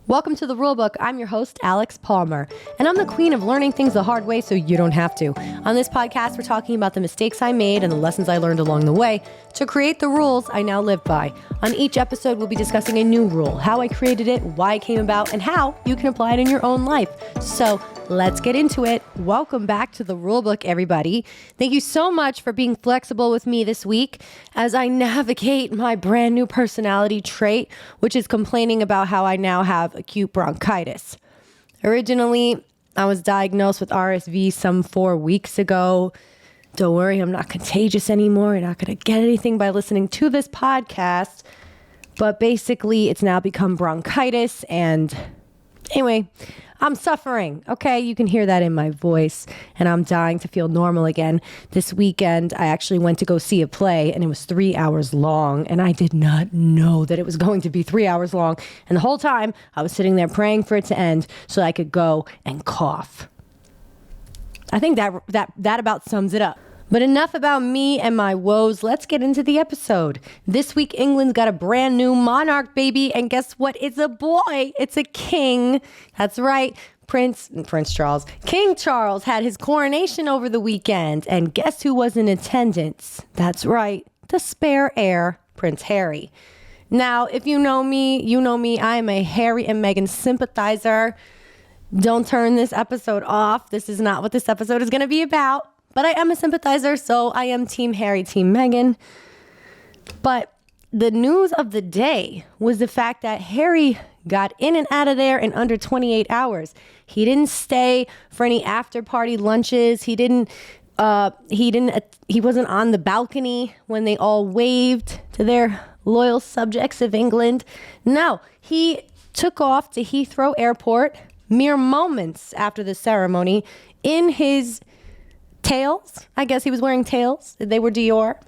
Welcome to the RuleBook. I'm your host, Alex Palmer, and I'm the queen of learning things the hard way so you don't have to. On this podcast, we're talking about the mistakes I made and the lessons I learned along the way to create the rules I now live by. On each episode, we'll be discussing a new rule, how I created it, why it came about, and how you can apply it in your own life. So let's get into it. Welcome back to the RuleBook, everybody. Thank you so much for being flexible with me this week as I navigate my brand new personality trait, which is complaining about how I now have acute bronchitis. Originally, I was diagnosed with RSV some 4 weeks ago. Don't worry, I'm not contagious anymore. You're not going to get anything by listening to this podcast. But basically, it's now become bronchitis. And anyway, I'm suffering. Okay, you can hear that in my voice. And I'm dying to feel normal again. This weekend, I actually went to go see a play, and it was 3 hours long. And I did not know that it was going to be 3 hours long. And the whole time, I was sitting there praying for it to end so I could go and cough. I think that about sums it up. But enough about me and my woes. Let's get into the episode. This week, England's got a brand new monarch baby. And guess what? It's a boy. It's a king. That's right. Prince Charles. King Charles had his coronation over the weekend. And guess who was in attendance? That's right. The spare heir, Prince Harry. Now, if you know me, you know me. I am a Harry and Meghan sympathizer. Don't turn this episode off. This is not what this episode is going to be about. But I am a sympathizer, so I am Team Harry, Team Meghan. But the news of the day was the fact that Harry got in and out of there in under 28 hours. He didn't stay for any after party lunches. He wasn't on the balcony when they all waved to their loyal subjects of England. No, he took off to Heathrow Airport mere moments after the ceremony in his tails. I guess he was wearing tails. They were Dior.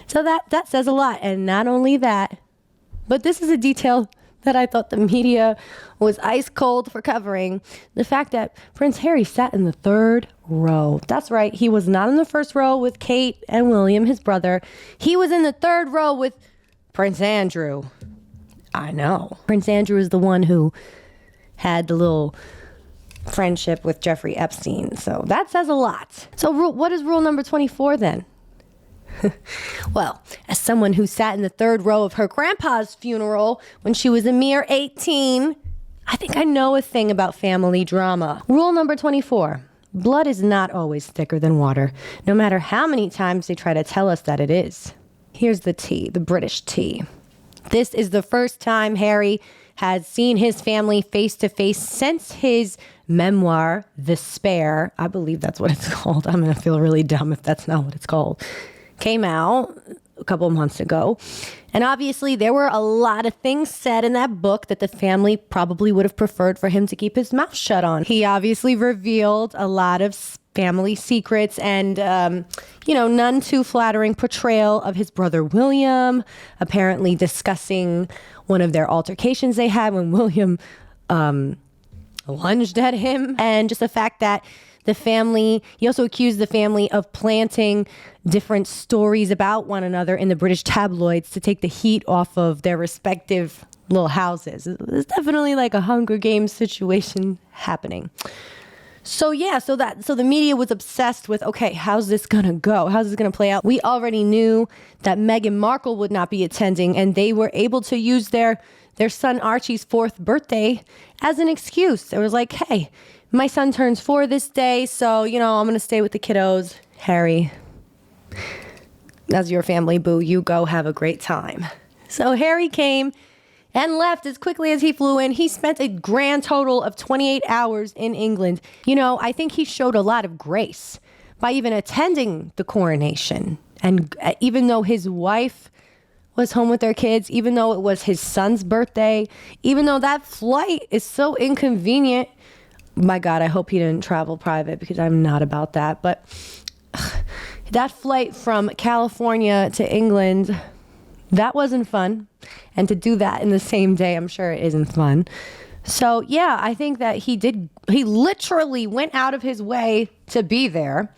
So that says a lot. And not only that, but this is a detail that I thought the media was ice cold for covering. The fact that Prince Harry sat in the third row. That's right. He was not in the first row with Kate and William, his brother. He was in the third row with Prince Andrew. I know. Prince Andrew is the one who had the little friendship with Jeffrey Epstein. So that says a lot. So what is rule number 24 then? Well, as someone who sat in the third row of her grandpa's funeral when she was a mere 18, I think I know a thing about family drama. Rule number 24. Blood is not always thicker than water, no matter how many times they try to tell us that it is. Here's the tea, the British tea. This is the first time Harry has seen his family face to face since his memoir, The Spare, I believe that's what it's called. I'm going to feel really dumb if that's not what it's called, came out a couple of months ago. And obviously there were a lot of things said in that book that the family probably would have preferred for him to keep his mouth shut on. He obviously revealed a lot of family secrets and, none too flattering portrayal of his brother William, apparently discussing one of their altercations they had when William lunged at him. And just the fact that he also accused the family of planting different stories about one another in the British tabloids to take the heat off of their respective little houses. It's definitely like a Hunger Games situation happening. So the media was obsessed with, okay, how's this gonna go? How's this gonna play out? We already knew that Meghan Markle would not be attending, and they were able to use their son Archie's 4th birthday as an excuse. It was like, hey, my son turns 4 this day, so, I'm gonna stay with the kiddos. Harry, as your family boo, you go have a great time. So Harry came and left as quickly as he flew in. He spent a grand total of 28 hours in England. I think he showed a lot of grace by even attending the coronation. And even though his wife was home with their kids, even though it was his son's birthday, even though that flight is so inconvenient, my God, I hope he didn't travel private because I'm not about that. But that flight from California to England, that wasn't fun. And to do that in the same day, I'm sure it isn't fun. So yeah, I think that he literally went out of his way to be there.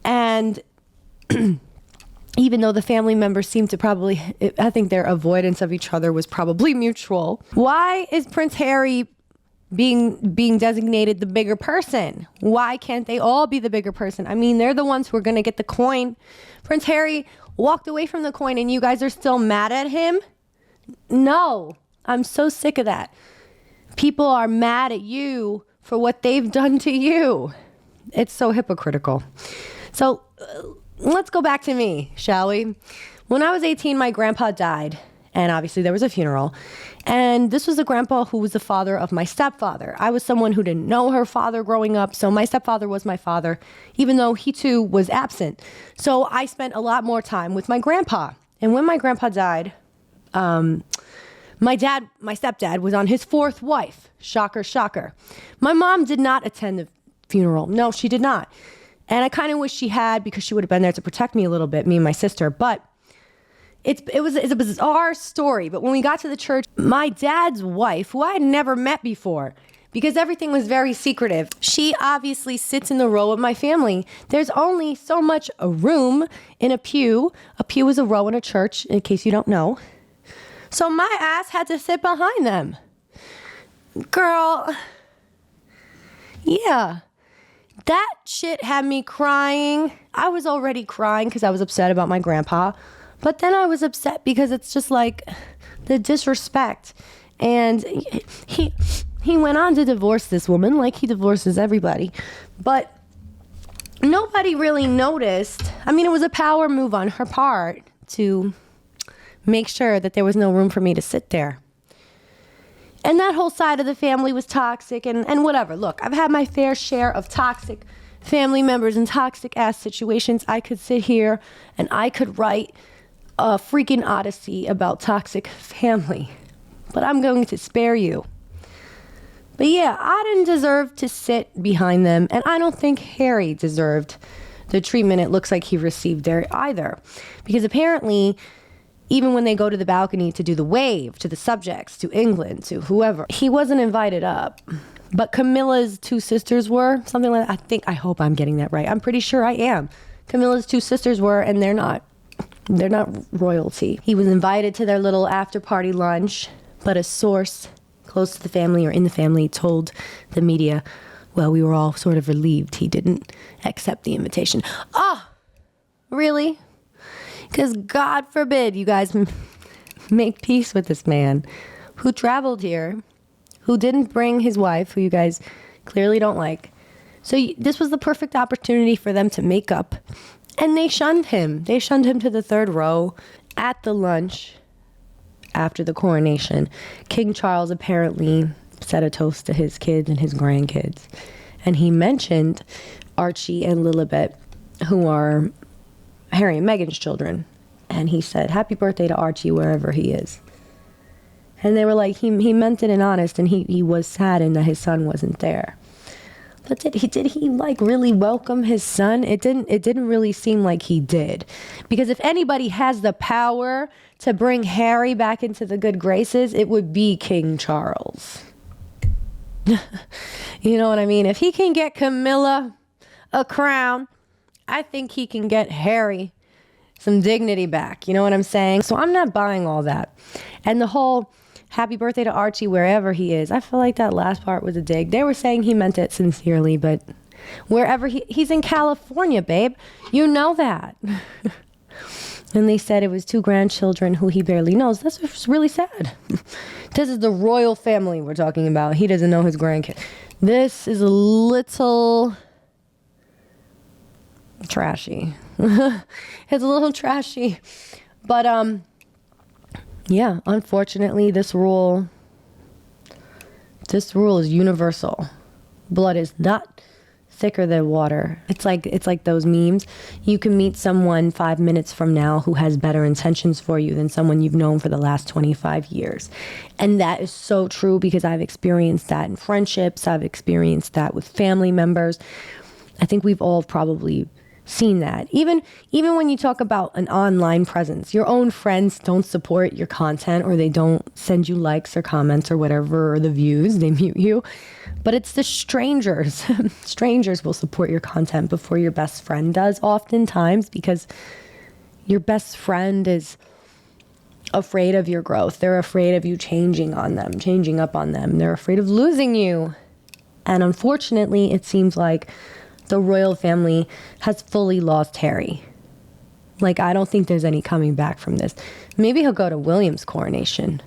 And even though the family members seemed to I think their avoidance of each other was probably mutual. Why is Prince Harry being designated the bigger person? Why can't they all be the bigger person? I mean, they're the ones who are going to get the coin. Prince Harry walked away from the coin and you guys are still mad at him? No, I'm so sick of that. People are mad at you for what they've done to you. It's so hypocritical. So let's go back to me, shall we? When I was 18, my grandpa died. And obviously there was a funeral. And this was the grandpa who was the father of my stepfather. I was someone who didn't know her father growing up. So my stepfather was my father, even though he too was absent. So I spent a lot more time with my grandpa. And when my grandpa died, my stepdad was on his fourth wife. Shocker, shocker. My mom did not attend the funeral. No, she did not. And I kind of wish she had, because she would have been there to protect me a little bit, me and my sister. But it's a bizarre story. But when we got to the church, my dad's wife, who I had never met before, because everything was very secretive, she obviously sits in the row of my family. There's only so much a room in a pew. A pew is a row in a church, in case you don't know. So my ass had to sit behind them. Girl, yeah. That shit had me crying. I was already crying because I was upset about my grandpa. But then I was upset because it's just like the disrespect. And he went on to divorce this woman like he divorces everybody. But nobody really noticed. I mean, it was a power move on her part to make sure that there was no room for me to sit there. And that whole side of the family was toxic and whatever. Look, I've had my fair share of toxic family members and toxic ass situations. I could sit here and I could write a freaking odyssey about toxic family, but I'm going to spare you. But yeah, I didn't deserve to sit behind them, and I don't think Harry deserved the treatment it looks like he received there either. Because apparently, even when they go to the balcony to do the wave to the subjects, to England, to whoever, he wasn't invited up. But Camilla's two sisters were, something like that. I hope I'm getting that right. I'm pretty sure I am. Camilla's two sisters were, and they're not royalty. He was invited to their little after party lunch, but a source close to the family or in the family told the media, well, we were all sort of relieved he didn't accept the invitation. Oh, really? Because God forbid you guys make peace with this man who traveled here, who didn't bring his wife, who you guys clearly don't like. So this was the perfect opportunity for them to make up. And they shunned him. They shunned him to the third row at the lunch after the coronation. King Charles apparently said a toast to his kids and his grandkids. And he mentioned Archie and Lilibet, who are Harry and Meghan's children. And he said, happy birthday to Archie wherever he is. And they were like, he meant it in honest, and he was saddened that his son wasn't there. But did he like really welcome his son? It didn't really seem like he did. Because if anybody has the power to bring Harry back into the good graces, it would be King Charles. You know what I mean? If he can get Camilla a crown, I think he can get Harry some dignity back. You know what I'm saying? So I'm not buying all that. And the whole happy birthday to Archie wherever he is, I feel like that last part was a dig. They were saying he meant it sincerely, but wherever he's in California, babe. You know that. And they said it was two grandchildren who he barely knows. That's really sad. This is the royal family we're talking about. He doesn't know his grandkid. This is a little trashy. It's a little trashy. But yeah, unfortunately this rule is universal. Blood is not thicker than water. It's like those memes. You can meet someone 5 minutes from now who has better intentions for you than someone you've known for the last 25 years. And that is so true, because I've experienced that in friendships. I've experienced that with family members. I think we've all probably seen that. Even when you talk about an online presence, your own friends don't support your content, or they don't send you likes or comments or whatever, or the views, they mute you. But it's the strangers. Strangers will support your content before your best friend does, oftentimes, because your best friend is afraid of your growth. They're afraid of you changing up on them. They're afraid of losing you. And unfortunately, it seems like the royal family has fully lost Harry. Like, I don't think there's any coming back from this. Maybe he'll go to William's coronation.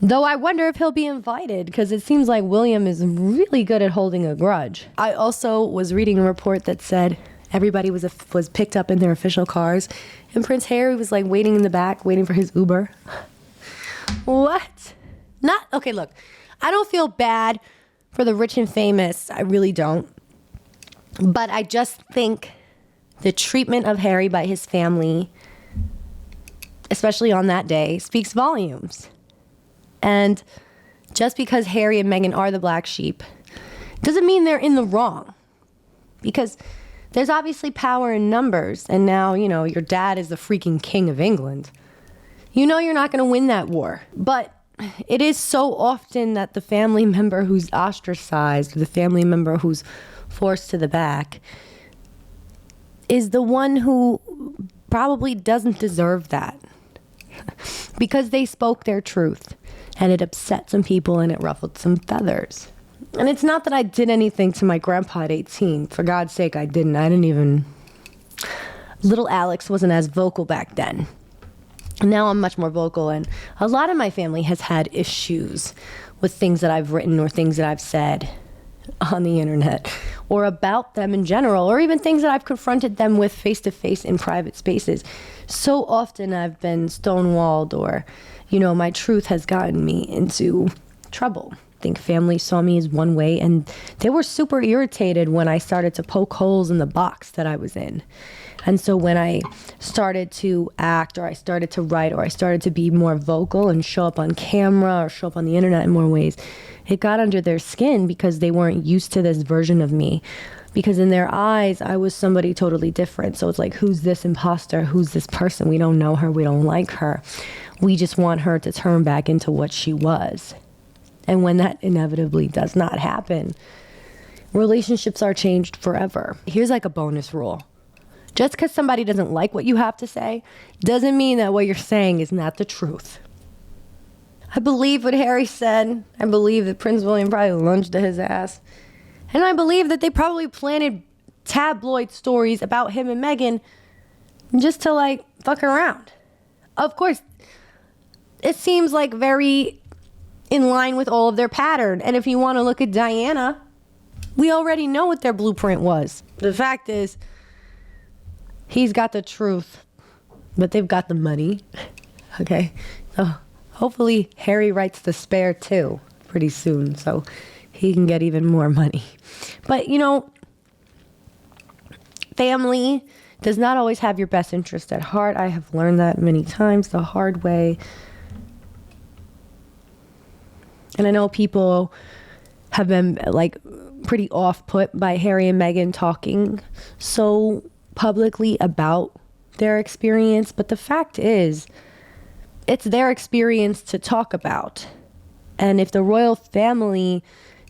Though I wonder if he'll be invited, because it seems like William is really good at holding a grudge. I also was reading a report that said everybody was picked up in their official cars, and Prince Harry was like waiting in the back, waiting for his Uber. What? Okay, look, I don't feel bad for the rich and famous. I really don't. But I just think the treatment of Harry by his family, especially on that day, speaks volumes. And just because Harry and Meghan are the black sheep doesn't mean they're in the wrong. Because there's obviously power in numbers. And now, your dad is the freaking king of England. You're not going to win that war. But it is so often that the family member who's ostracized, or the family member who's forced to the back, is the one who probably doesn't deserve that. Because they spoke their truth. And it upset some people and it ruffled some feathers. And it's not that I did anything to my grandpa at 18. For God's sake, I didn't. Little Alex wasn't as vocal back then. Now I'm much more vocal, and a lot of my family has had issues with things that I've written or things that I've said on the internet or about them in general, or even things that I've confronted them with face-to-face in private spaces. So often I've been stonewalled, or, my truth has gotten me into trouble. I think family saw me as one way, and they were super irritated when I started to poke holes in the box that I was in. And so when I started to act, or I started to write, or I started to be more vocal and show up on camera or show up on the internet in more ways, it got under their skin because they weren't used to this version of me. Because in their eyes, I was somebody totally different. So it's like, who's this imposter? Who's this person? We don't know her. We don't like her. We just want her to turn back into what she was. And when that inevitably does not happen, relationships are changed forever. Here's like a bonus rule. Just because somebody doesn't like what you have to say doesn't mean that what you're saying is not the truth. I believe what Harry said. I believe that Prince William probably lunged at his ass. And I believe that they probably planted tabloid stories about him and Meghan just to fuck around. Of course, it seems like very in line with all of their pattern. And if you want to look at Diana, we already know what their blueprint was. The fact is, he's got the truth, but they've got the money. Okay? So hopefully Harry writes The Spare too pretty soon, so he can get even more money. But, family does not always have your best interest at heart. I have learned that many times the hard way. And I know people have been pretty off-put by Harry and Meghan talking so publicly about their experience. But the fact is, it's their experience to talk about. And if the royal family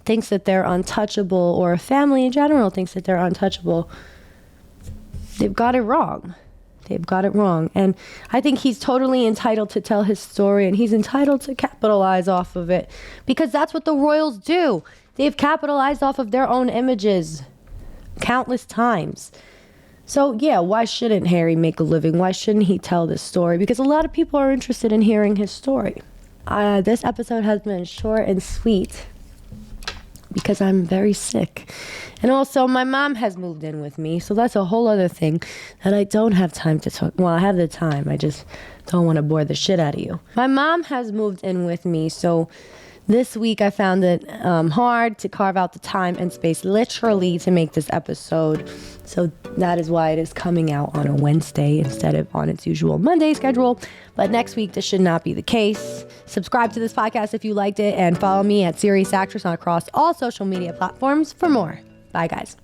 thinks that they're untouchable, or a family in general thinks that they're untouchable, they've got it wrong. They've got it wrong. And I think he's totally entitled to tell his story, and he's entitled to capitalize off of it, because that's what the royals do. They've capitalized off of their own images countless times. So yeah, why shouldn't Harry make a living? Why shouldn't he tell this story? Because a lot of people are interested in hearing his story. This episode has been short and sweet because I'm very sick. And also, my mom has moved in with me, so that's a whole other thing that I don't have time to talk. Well, I have the time, I just don't want to bore the shit out of you. My mom has moved in with me, so this week I found it hard to carve out the time and space literally to make this episode. So that is why it is coming out on a Wednesday instead of on its usual Monday schedule. But next week, this should not be the case. Subscribe to this podcast if you liked it, and follow me at Serious Actress across all social media platforms for more. Bye, guys.